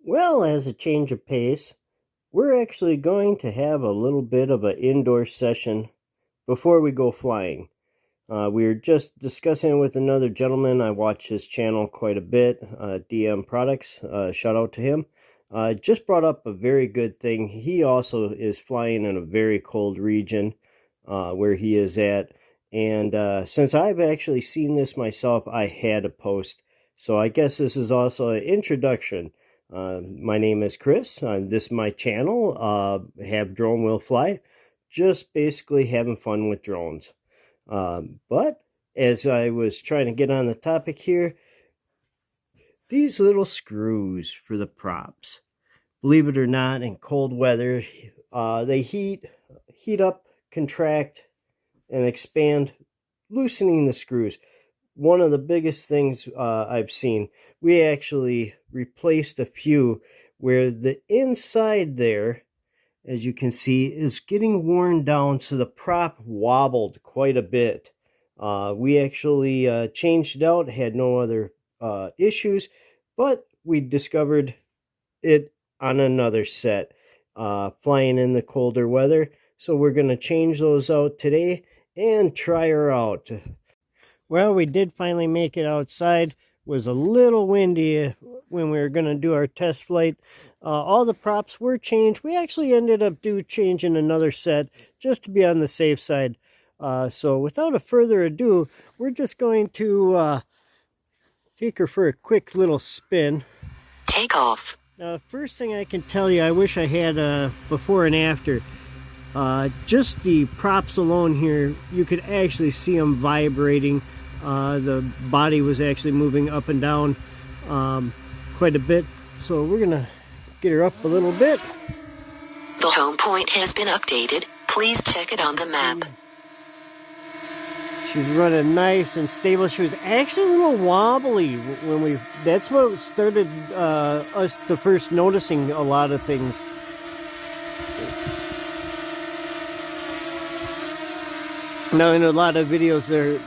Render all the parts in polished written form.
Well, as a change of pace, we're actually going to have a little bit of an indoor session before we go flying. We were just discussing it with another gentleman. I watch his channel quite a bit, DM Products. Shout out to him. Just brought up a very good thing. He also is flying in a very cold region where he is at. And since I've actually seen this myself, I had to post. So I guess this is also an introduction. My name is Chris. This is my channel. Have Drone Will Fly. Just basically having fun with drones. But as I was trying to get on the topic here, these little screws for the props, believe it or not, in cold weather, they heat up, contract, and expand, loosening the screws. One of the biggest things I've seen, we actually replaced a few where the inside there, as you can see, is getting worn down, so the prop wobbled quite a bit. We actually changed it out, had no other issues, but we discovered it on another set, flying in the colder weather. So we're going to change those out today and try her out. Well, we did finally make it outside. It was a little windy when we were going to do our test flight. All the props were changed. We actually ended up changing another set just to be on the safe side. So without a further ado, we're just going to take her for a quick little spin. Take off. Now, first thing I can tell you, I wish I had a before and after. Just the props alone here, you could actually see them vibrating. The body was actually moving up and down quite a bit. So we're going to get her up a little bit. The home point has been updated. Please check it on the map. She's running nice and stable. She was actually a little wobbly when that's what started us to first noticing a lot of things. Now in a lot of videos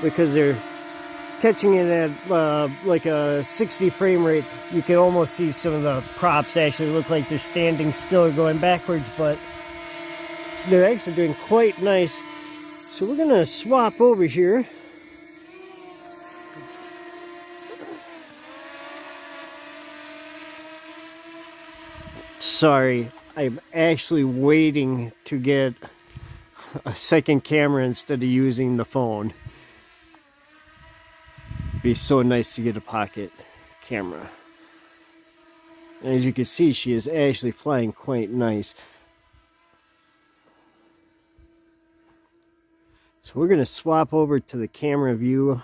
because they're catching it at like a 60 frame rate, you can almost see some of the props actually look like they're standing still or going backwards, but they're actually doing quite nice. So we're gonna swap over here. Sorry, I'm actually waiting to get a second camera instead of using the phone. It'd be so nice to get a pocket camera. And as you can see, she is actually flying quite nice. So we're going to swap over to the camera view.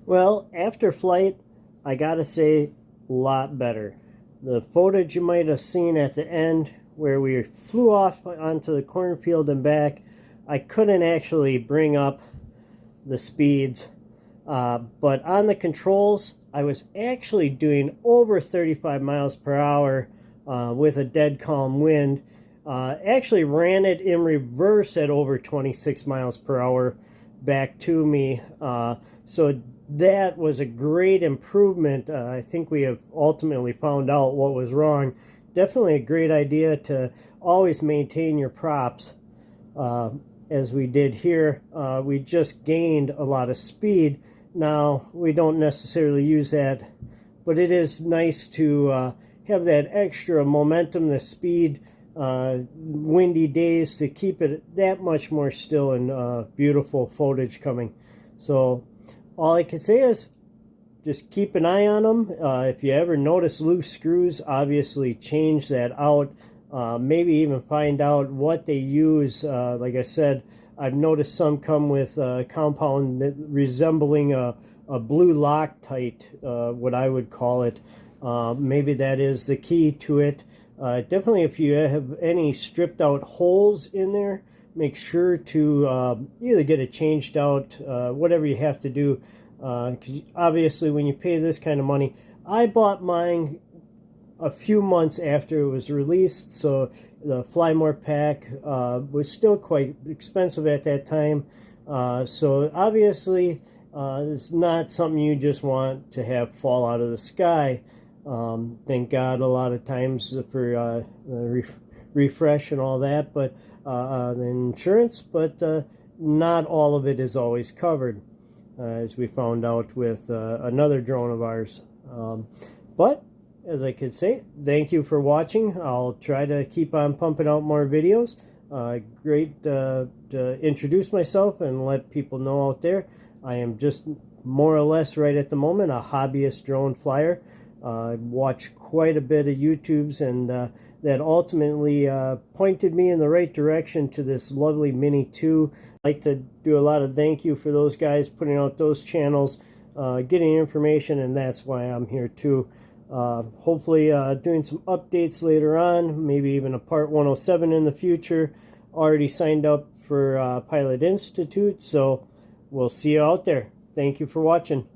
Well, after flight, I gotta say, a lot better. The footage you might have seen at the end where we flew off onto the cornfield and back, I couldn't actually bring up the speeds. But on the controls, I was actually doing over 35 miles per hour with a dead calm wind. Actually ran it in reverse at over 26 miles per hour back to me. So that was a great improvement. I think we have ultimately found out what was wrong. Definitely a great idea to always maintain your props. As we did here, we just gained a lot of speed. Now, we don't necessarily use that, but it is nice to have that extra momentum, the speed, windy days, to keep it that much more still and beautiful footage coming. So all I can say is just keep an eye on them. If you ever notice loose screws, obviously change that out. Maybe even find out what they use. Like I said, I've noticed some come with a compound that resembling a blue Loctite, what I would call it. Maybe that is the key to it. Definitely if you have any stripped out holes in there, make sure to either get it changed out, whatever you have to do. Because obviously when you pay this kind of money, I bought mine a few months after it was released, so the Fly More pack was still quite expensive at that time. So obviously it's not something you just want to have fall out of the sky. Thank God a lot of times for refresh and all that, but the insurance, but not all of it is always covered, as we found out with another drone of ours. But as I could say, thank you for watching. I'll try to keep on pumping out more videos. Great to introduce myself and let people know out there. I am just more or less right at the moment a hobbyist drone flyer. I watch quite a bit of YouTubes, and that ultimately pointed me in the right direction to this lovely Mini 2. I'd like to do a lot of thank you for those guys putting out those channels, getting information, and that's why I'm here too. Hopefully doing some updates later on, maybe even a part 107 in the future. Already signed up for Pilot Institute, so we'll see you out there. Thank you for watching.